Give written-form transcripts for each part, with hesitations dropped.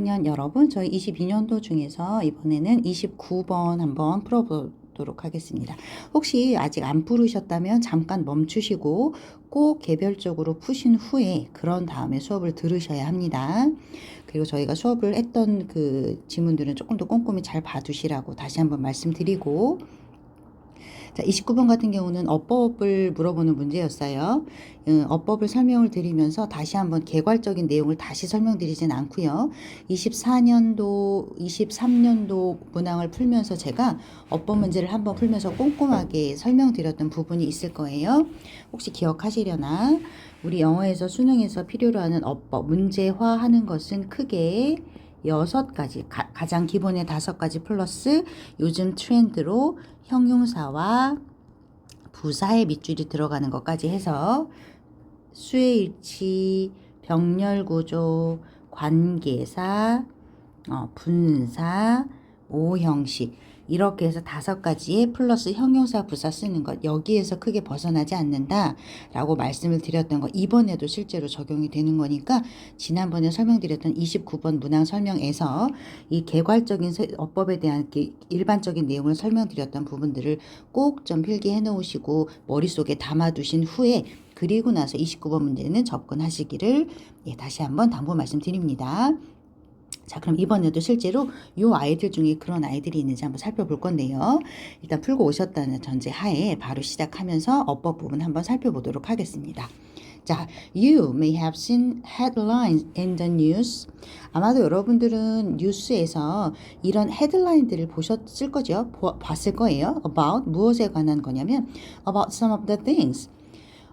2학년 여러분, 저희 22년도 중에서 이번에는 29번 한번 풀어보도록 하겠습니다. 혹시 아직 안 풀으셨다면 잠깐 멈추시고 꼭 개별적으로 푸신 후에 그런 다음에 수업을 들으셔야 합니다. 그리고 저희가 수업을 했던 그 지문들은 조금 더 꼼꼼히 잘 봐두시라고 다시 한번 말씀드리고, 자, 29번 같은 경우는 어법을 물어보는 문제였어요. 어법을 설명을 드리면서 다시 한번 개괄적인 내용을 다시 설명드리진 않고요. 24년도, 23년도 문항을 풀면서 제가 어법 문제를 한번 풀면서 꼼꼼하게 설명드렸던 부분이 있을 거예요. 혹시 기억하시려나? 우리 영어에서 수능에서 필요로 하는 어법, 문제화하는 것은 크게 6가지, 가장 기본의 5가지 플러스 요즘 트렌드로 형용사와 부사의 밑줄이 들어가는 것까지 해서 수혜일치, 병렬구조, 관계사, 분사, 오형식 이렇게 해서 5가지의 플러스 형용사 부사 쓰는 것, 여기에서 크게 벗어나지 않는다 라고 말씀을 드렸던 거 이번에도 실제로 적용이 되는 거니까 지난번에 설명드렸던 29번 문항 설명에서 이 개괄적인 어법에 대한 일반적인 내용을 설명드렸던 부분들을 꼭 좀 필기해 놓으시고 머릿속에 담아두신 후에 그리고 나서 29번 문제는 접근하시기를 다시 한번 당부 말씀드립니다. 자, 그럼 이번에도 실제로 이 아이들 중에 그런 아이들이 있는지 한번 살펴볼 건데요. 일단 풀고 오셨다는 전제 하에 바로 시작하면서 어법 부분 한번 살펴보도록 하겠습니다. 자, you may have seen headlines in the news. 아마도 여러분들은 뉴스에서 이런 헤드라인들을 보셨을 거죠. 봤을 거예요. about 무엇에 관한 거냐면 about some of the things.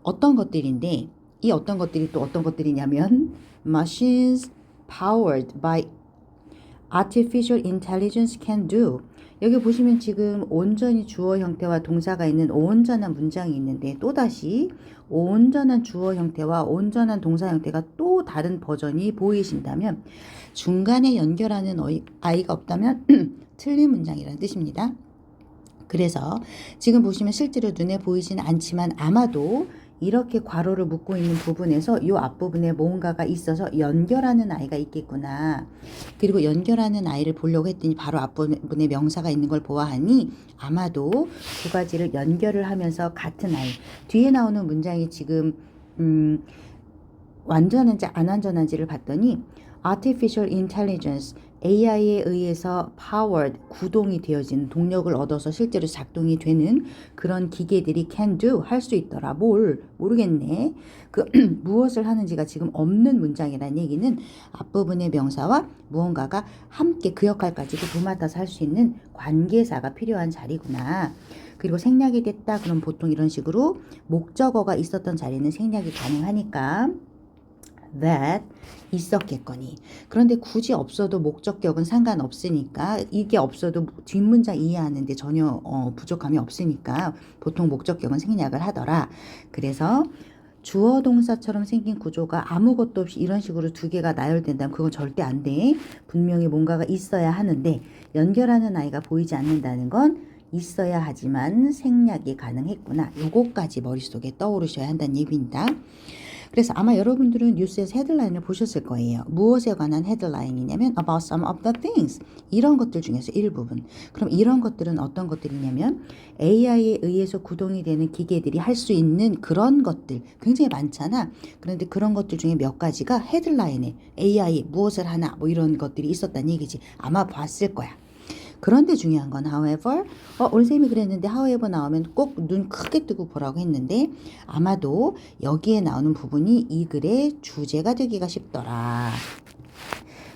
어떤 것들인데 이 어떤 것들이 또 어떤 것들이냐면 machines powered by artificial intelligence can do. 여기 보시면 지금 온전히 주어 형태와 동사가 있는 온전한 문장이 있는데 또다시 온전한 주어 형태와 온전한 동사 형태가 또 다른 버전이 보이신다면 중간에 연결하는 아이가 없다면 틀린 문장이라는 뜻입니다. 그래서 지금 보시면 실제로 눈에 보이지는 않지만 아마도 이렇게 괄호를 묶고 있는 부분에서 이 앞부분에 뭔가가 있어서 연결하는 아이가 있겠구나. 그리고 연결하는 아이를 보려고 했더니 바로 앞부분에 명사가 있는 걸 보아하니 아마도 2가지를 연결을 하면서 같은 아이. 뒤에 나오는 문장이 지금 완전한지 안 완전한지를 봤더니 artificial intelligence, AI에 의해서 powered, 구동이 되어지는 동력을 얻어서 실제로 작동이 되는 그런 기계들이 can do, 할 수 있더라. 뭘 모르겠네. 그 무엇을 하는지가 지금 없는 문장이라는 얘기는 앞부분의 명사와 무언가가 함께 그 역할까지도 도맡아서 할 수 있는 관계사가 필요한 자리구나. 그리고 생략이 됐다. 그럼 보통 이런 식으로 목적어가 있었던 자리는 생략이 가능하니까 that 있었겠거니. 그런데 굳이 없어도 목적격은 상관없으니까 이게 없어도 뒷문장 이해하는데 전혀 부족함이 없으니까 보통 목적격은 생략을 하더라. 그래서 주어 동사처럼 생긴 구조가 아무것도 없이 이런 식으로 2개가 나열된다면 그건 절대 안 돼. 분명히 뭔가가 있어야 하는데 연결하는 아이가 보이지 않는다는 건 있어야 하지만 생략이 가능했구나. 요거까지 머릿속에 떠오르셔야 한다는 얘기입니다. 그래서 아마 여러분들은 뉴스에서 헤드라인을 보셨을 거예요. 무엇에 관한 헤드라인이냐면 about some of the things. 이런 것들 중에서 일부분. 그럼 이런 것들은 어떤 것들이냐면 AI에 의해서 구동이 되는 기계들이 할 수 있는 그런 것들 굉장히 많잖아. 그런데 그런 것들 중에 몇 가지가 헤드라인에 AI 무엇을 하나 뭐 이런 것들이 있었다는 얘기지. 아마 봤을 거야. 그런데 중요한 건 however, 올쌤이 그랬는데 however 나오면 꼭 눈 크게 뜨고 보라고 했는데 아마도 여기에 나오는 부분이 이 글의 주제가 되기가 쉽더라.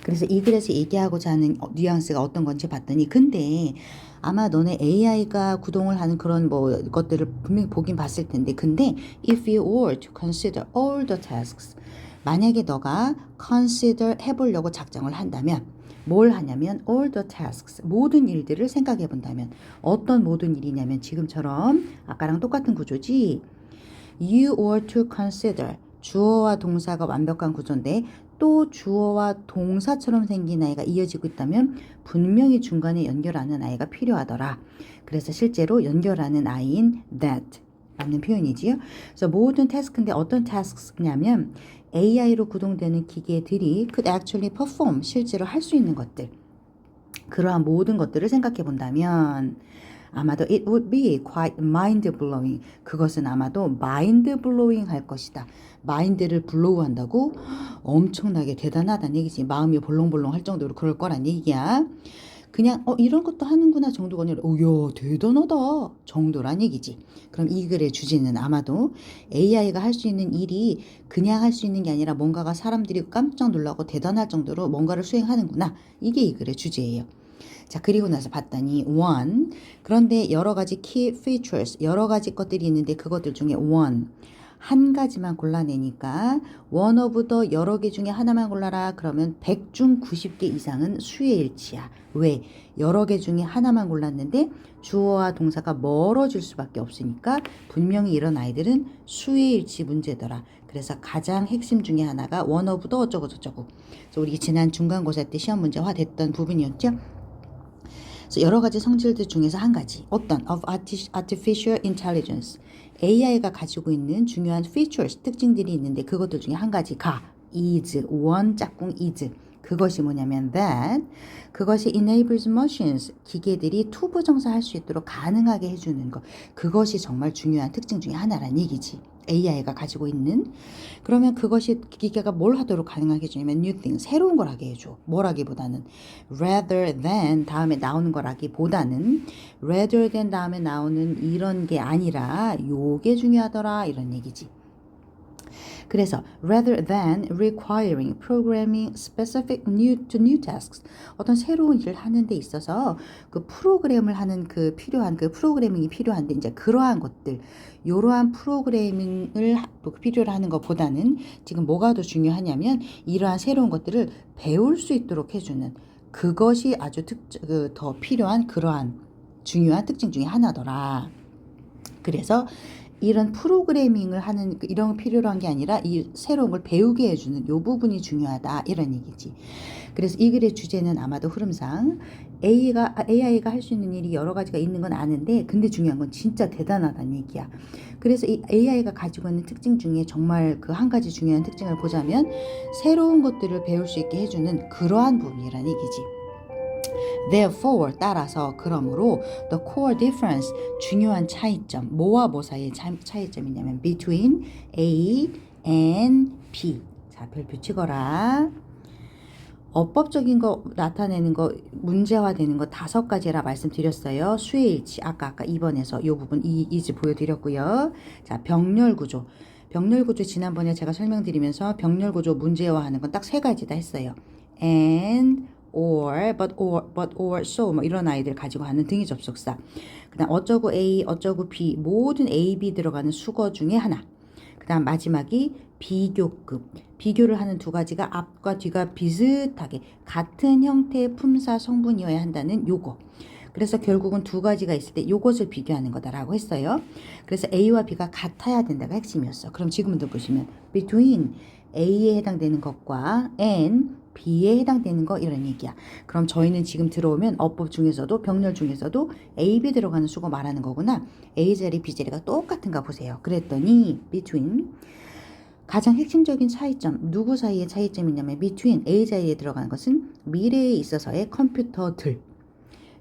그래서 이 글에서 얘기하고자 하는 뉘앙스가 어떤 건지 봤더니 근데 아마 너네 AI가 구동을 하는 그런 뭐 것들을 분명히 보긴 봤을 텐데 근데 if you were to consider all the tasks 만약에 너가 consider 해보려고 작정을 한다면 뭘 하냐면 all the tasks 모든 일들을 생각해 본다면 어떤 모든 일이냐면 지금처럼 아까랑 똑같은 구조지 you were to consider 주어와 동사가 완벽한 구조인데 또 주어와 동사처럼 생긴 아이가 이어지고 있다면 분명히 중간에 연결하는 아이가 필요하더라. 그래서 실제로 연결하는 아이인 that 라는 표현이지요. 그래서 모든 태스크인데 어떤 태스크냐면 AI로 구동되는 기계들이 could actually perform, 실제로 할 수 있는 것들. 그러한 모든 것들을 생각해 본다면 아마도 it would be quite mind-blowing. 그것은 아마도 mind-blowing 할 것이다. 마인드를 블로우 한다고? 엄청나게 대단하다는 얘기지. 마음이 볼렁볼렁 할 정도로 그럴 거란 얘기야. 그냥 이런 것도 하는구나 정도가 아니라 야 대단하다 정도란 얘기지. 그럼 이 글의 주제는 아마도 AI가 할 수 있는 일이 그냥 할 수 있는 게 아니라 뭔가가 사람들이 깜짝 놀라고 대단할 정도로 뭔가를 수행하는구나. 이게 이 글의 주제예요. 자, 그리고 나서 봤더니 one. 그런데 여러 가지 key features, 여러 가지 것들이 있는데 그것들 중에 one. 한 가지만 골라내니까 one of the 여러 개 중에 하나만 골라라. 그러면 100중 90개 이상은 수의 일치야. 왜? 여러 개 중에 하나만 골랐는데 주어와 동사가 멀어질 수밖에 없으니까 분명히 이런 아이들은 수의 일치 문제더라. 그래서 가장 핵심 중에 하나가 one of the 어쩌고 저쩌고. 그래서 우리 지난 중간고사 때 시험 문제화 됐던 부분이었죠. 여러 가지 성질들 중에서 한 가지 어떤 of artificial intelligence AI가 가지고 있는 중요한 features 특징들이 있는데 그것들 중에 한 가지가 is one 짝꿍 is 그것이 뭐냐면 that 그것이 enables machines 기계들이 투부정사할 수 있도록 가능하게 해주는 것 그것이 정말 중요한 특징 중에 하나란 얘기지. AI가 가지고 있는 그러면 그것이 기계가 뭘 하도록 가능하게 해주냐면 new thing 새로운 걸 하게 해줘. 뭘 하기보다는 rather than 다음에 나오는 걸 하기보다는 rather than 다음에 나오는 이런 게 아니라 요게 중요하더라 이런 얘기지. 그래서 rather than requiring programming specific new tasks 어떤 새로운 일을 하는 데 있어서 그 프로그램을 하는 그 필요한 그 프로그래밍이 필요한데 이제 그러한 것들 이러한 프로그래밍을 필요로 하는 것보다는 지금 뭐가 더 중요하냐면 이러한 새로운 것들을 배울 수 있도록 해주는 그것이 아주 더 필요한 그러한 중요한 특징 중에 하나더라. 그래서 이런 프로그래밍을 하는 이런 거 필요로 한 게 아니라 이 새로운 걸 배우게 해주는 이 부분이 중요하다 이런 얘기지. 그래서 이 글의 주제는 아마도 흐름상 AI가 할 수 있는 일이 여러 가지가 있는 건 아는데 근데 중요한 건 진짜 대단하다는 얘기야. 그래서 이 AI가 가지고 있는 특징 중에 정말 그 한 가지 중요한 특징을 보자면 새로운 것들을 배울 수 있게 해주는 그러한 부분이라는 얘기지. Therefore 따라서 그러므로 the core difference 중요한 차이점 뭐와 뭐 사이의 차이점이냐면 between A and B 자 별표 치거라. 어법적인 거 나타내는 거 문제화되는 거 5가지라 말씀드렸어요. 수의 일치 아까 2번에서 이 부분 이즈 보여드렸고요. 자 병렬구조 병렬구조 지난번에 제가 설명드리면서 병렬구조 문제화하는 건 딱 3가지다 했어요. and or, but or, so 뭐 이런 아이들 가지고 하는 등위 접속사. 그다음 어쩌고 A, 어쩌고 B 모든 A, B 들어가는 수거 중에 하나. 그다음 마지막이 비교급. 비교를 하는 2가지가 앞과 뒤가 비슷하게 같은 형태의 품사 성분이어야 한다는 요거. 그래서 결국은 2가지가 있을 때 이것을 비교하는 거다라고 했어요. 그래서 A와 B가 같아야 된다가 핵심이었어. 그럼 지금부터 보시면 between A에 해당되는 것과 and B에 해당되는 거 이런 얘기야. 그럼 저희는 지금 들어오면 어법 중에서도 병렬 중에서도 A, B 들어가는 수거 말하는 거구나. A 자리, B 자리가 똑같은가 보세요. 그랬더니 between 가장 핵심적인 차이점 누구 사이의 차이점이냐면 between A 자리에 들어가는 것은 미래에 있어서의 컴퓨터들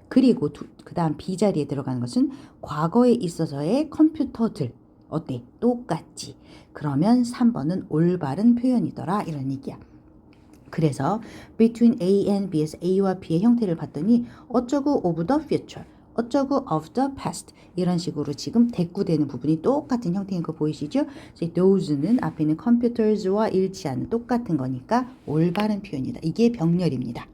그리고 그 다음 B 자리에 들어가는 것은 과거에 있어서의 컴퓨터들 어때? 똑같지. 그러면 3번은 올바른 표현이더라 이런 얘기야. 그래서 between A and B에서 A와 B의 형태를 봤더니 어쩌고 of the future, 어쩌고 of the past 이런 식으로 지금 대꾸되는 부분이 똑같은 형태인 거 보이시죠? those는 앞에 있는 computers와 일치하는 똑같은 거니까 올바른 표현이다. 이게 병렬입니다.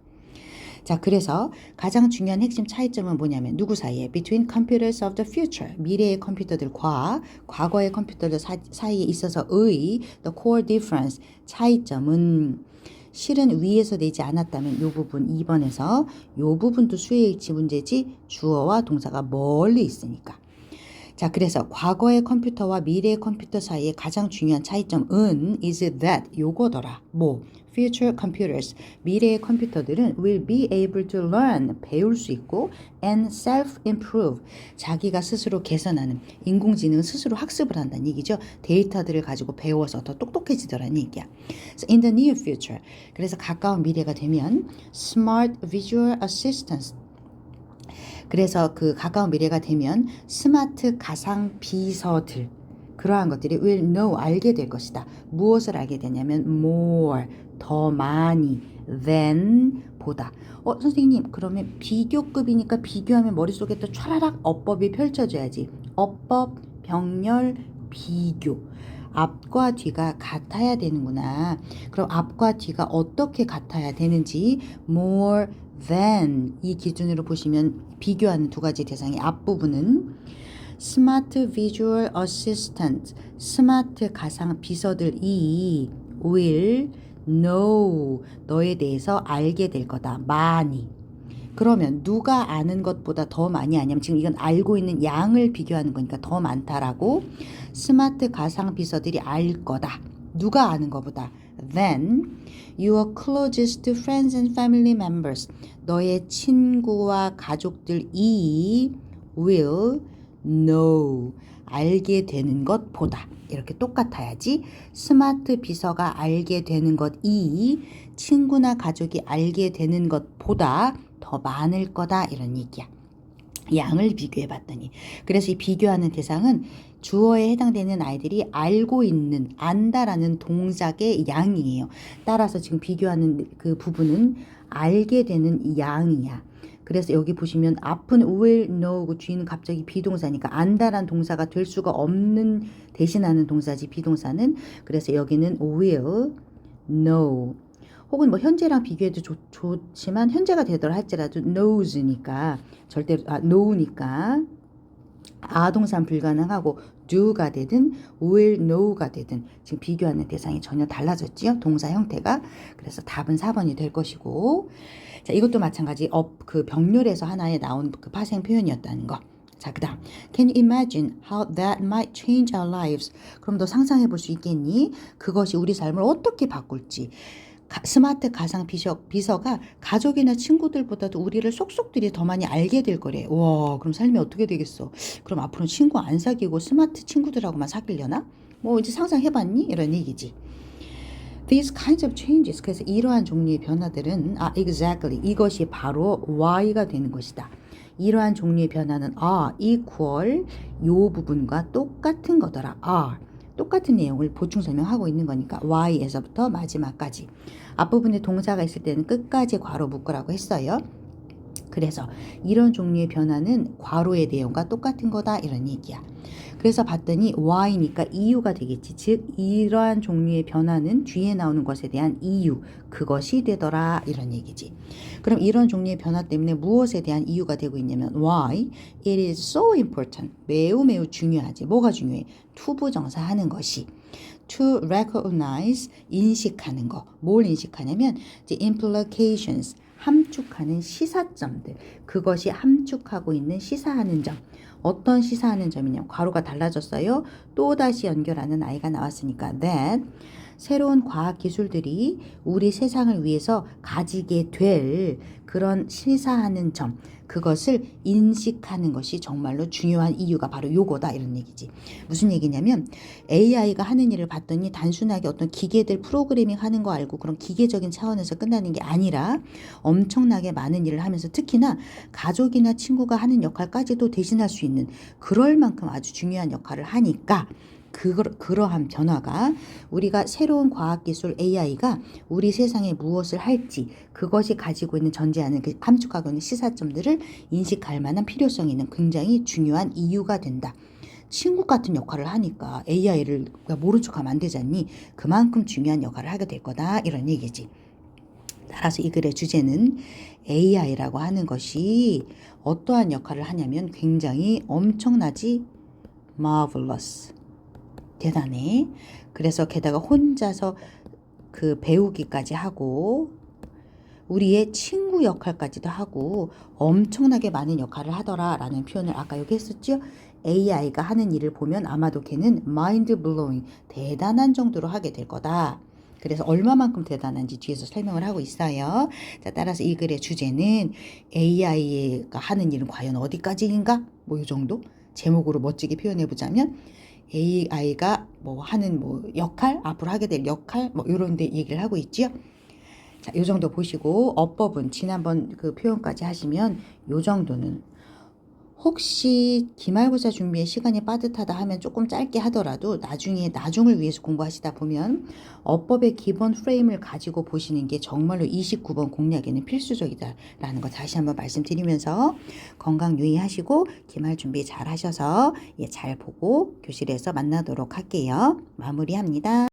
자, 그래서 가장 중요한 핵심 차이점은 뭐냐면 누구 사이에 between computers of the future 미래의 컴퓨터들과 과거의 컴퓨터들 사이에 있어서의 the core difference 차이점은 실은 위에서 내지 않았다면 이 부분 2번에서 이 부분도 수의 일치 문제지 주어와 동사가 멀리 있으니까. 자, 그래서 과거의 컴퓨터와 미래의 컴퓨터 사이의 가장 중요한 차이점은 is that 요거더라. 뭐 future computers, 미래의 컴퓨터들은 will be able to learn, 배울 수 있고 and self-improve, 자기가 스스로 개선하는, 인공지능은 스스로 학습을 한다는 얘기죠. 데이터들을 가지고 배워서 더 똑똑해지더라는 얘기야. So in the near future, 그래서 가까운 미래가 되면 smart visual assistants, 그래서 그 가까운 미래가 되면 스마트 가상 비서들, 그러한 것들이 will know, 알게 될 것이다. 무엇을 알게 되냐면 more, 더 많이, than, 보다. 선생님, 그러면 비교급이니까 비교하면 머릿속에 또 촤라락 어법이 펼쳐져야지. 어법, 병렬, 비교. 앞과 뒤가 같아야 되는구나. 그럼 앞과 뒤가 어떻게 같아야 되는지 more than 이 기준으로 보시면 비교하는 두 가지 대상의 앞부분은 스마트 비주얼 어시스턴트, 스마트 가상 비서들이 will know, 너에 대해서 알게 될 거다. 많이. 그러면 누가 아는 것보다 더 많이 아냐면 지금 이건 알고 있는 양을 비교하는 거니까 더 많다라고 스마트 가상 비서들이 알 거다. 누가 아는 것보다. Then your closest friends and family members, 너의 친구와 가족들이 will know, 알게 되는 것보다. 이렇게 똑같아야지. 스마트 비서가 알게 되는 것이 친구나 가족이 알게 되는 것보다 더 많을 거다, 이런 얘기야. 양을 비교해 봤더니. 그래서 이 비교하는 대상은 주어에 해당되는 아이들이 알고 있는, 안다라는 동작의 양이에요. 따라서 지금 비교하는 그 부분은 알게 되는 양이야. 그래서 여기 보시면 앞은 will know고 뒤는 갑자기 비동사니까 안다란 동사가 될 수가 없는, 대신하는 동사지 비동사는. 그래서 여기는 will know. 혹은 뭐 현재랑 비교해도 좋지만 현재가 되더라 할지라도 knows니까 절대로 know니까 아동사는 불가능하고 do가 되든 will know가 되든 지금 비교하는 대상이 전혀 달라졌지요. 동사 형태가. 그래서 답은 4번이 될 것이고, 자, 이것도 마찬가지 그 병렬에서 하나에 나온 그 파생 표현이었다는 거. 자, 그 다음 Can you imagine how that might change our lives? 그럼 너 상상해 볼 수 있겠니? 그것이 우리 삶을 어떻게 바꿀지. 스마트 가상 비서가 가족이나 친구들보다도 우리를 속속들이 더 많이 알게 될 거래. 와, 그럼 삶이 어떻게 되겠어? 그럼 앞으로는 친구 안 사귀고 스마트 친구들하고만 사귀려나? 뭐 이제 상상해봤니? 이런 얘기지. These kinds of changes, 그래서 이러한 종류의 변화들은 exactly, 이것이 바로 Y가 되는 것이다. 이러한 종류의 변화는 equal, 요 부분과 똑같은 거더라. 똑같은 내용을 보충 설명하고 있는 거니까 Y에서부터 마지막까지. 앞부분에 동사가 있을 때는 끝까지 괄호 묶으라고 했어요. 그래서 이런 종류의 변화는 괄호의 내용과 똑같은 거다, 이런 얘기야. 그래서 봤더니 why니까 이유가 되겠지. 즉 이러한 종류의 변화는 뒤에 나오는 것에 대한 이유, 그것이 되더라, 이런 얘기지. 그럼 이런 종류의 변화 때문에 무엇에 대한 이유가 되고 있냐면 why it is so important, 매우 매우 중요하지. 뭐가 중요해? 투부정사 하는 것이. to recognize, 인식하는 거. 뭘 인식하냐면 the implications, 함축하는 시사점들. 그것이 함축하고 있는 시사하는 점. 어떤 시사하는 점이냐? 괄호가 달라졌어요. 또다시 연결하는 아이가 나왔으니까 that 새로운 과학 기술들이 우리 세상을 위해서 가지게 될 그런 시사하는 점, 그것을 인식하는 것이 정말로 중요한 이유가 바로 요거다, 이런 얘기지. 무슨 얘기냐면 AI가 하는 일을 봤더니 단순하게 어떤 기계들 프로그래밍 하는 거 알고 그런 기계적인 차원에서 끝나는 게 아니라 엄청나게 많은 일을 하면서 특히나 가족이나 친구가 하는 역할까지도 대신할 수 있는, 그럴 만큼 아주 중요한 역할을 하니까 그러한 변화가, 우리가 새로운 과학기술 AI가 우리 세상에 무엇을 할지 그것이 가지고 있는 전제하는 그 함축하고 있는 시사점들을 인식할 만한 필요성이 있는 굉장히 중요한 이유가 된다. 친구 같은 역할을 하니까 AI를 모른 척하면 안 되잖니. 그만큼 중요한 역할을 하게 될 거다, 이런 얘기지. 따라서 이 글의 주제는 AI라고 하는 것이 어떠한 역할을 하냐면 굉장히 엄청나지, marvelous, 대단해. 그래서 게다가 혼자서 그 배우기까지 하고 우리의 친구 역할까지도 하고 엄청나게 많은 역할을 하더라라는 표현을 아까 여기 했었죠. AI가 하는 일을 보면 아마도 걔는 mind blowing, 대단한 정도로 하게 될 거다. 그래서 얼마만큼 대단한지 뒤에서 설명을 하고 있어요. 자, 따라서 이 글의 주제는 AI가 하는 일은 과연 어디까지인가? 뭐 이 정도? 제목으로 멋지게 표현해 보자면 AI가 뭐 하는 뭐 역할, 앞으로 하게 될 역할, 뭐 이런 데 얘기를 하고 있지요. 자, 요 정도 보시고 어법은 지난번 그 표현까지 하시면 요 정도는 혹시 기말고사 준비에 시간이 빠듯하다 하면 조금 짧게 하더라도 나중에 나중을 위해서 공부하시다 보면 어법의 기본 프레임을 가지고 보시는 게 정말로 29번 공략에는 필수적이다라는 거 다시 한번 말씀드리면서 건강 유의하시고 기말 준비 잘 하셔서 잘 보고 교실에서 만나도록 할게요. 마무리합니다.